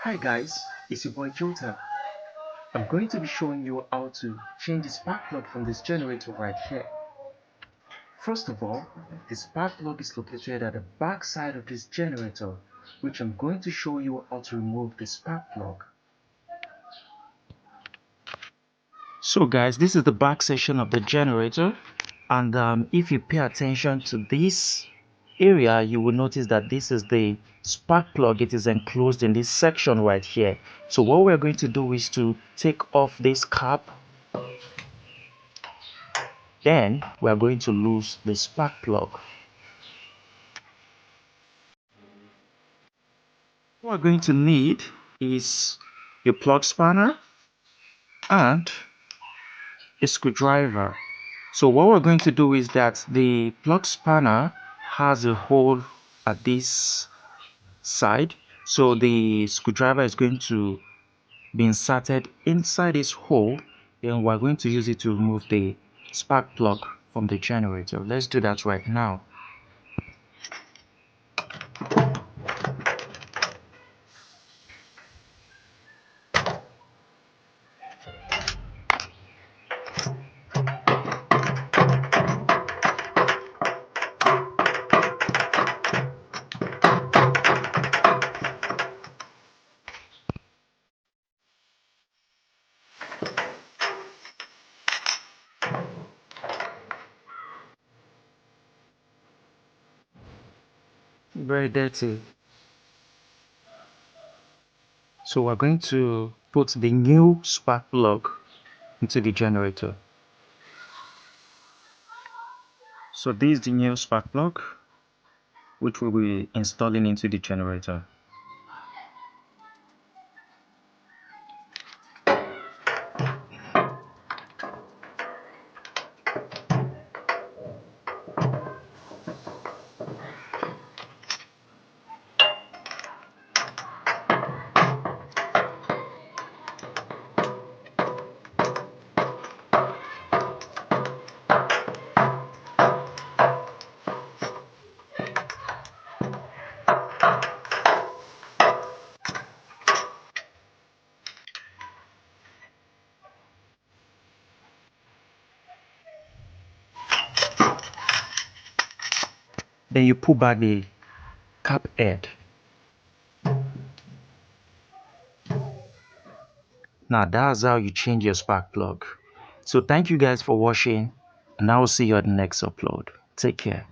Hi guys, it's your boy Jota. I'm going to be showing you how to change the spark plug from this generator right here. First of all, the spark plug is located at the back side of this generator, which I'm going to show you how to remove the spark plug. So guys, this is the back section of the generator, and if you pay attention to this area, you will notice that this is the spark plug. It is enclosed in this section right here. So what we're going to do is to take off this cap, then we're going to lose the spark plug. What we're going to need is a plug spanner and a screwdriver. So what we're going to do is that the plug spanner has a hole at this side, so the screwdriver is going to be inserted inside this hole. Then we're going to use it to remove the spark plug from the generator. Let's do that right now. Very dirty. So we're going to put the new spark plug into the generator. So this is the new spark plug which we'll be installing into the generator. Then you pull back the cap head. Now that's how you change your spark plug. So thank you guys for watching, and I will see you at the next upload. Take care.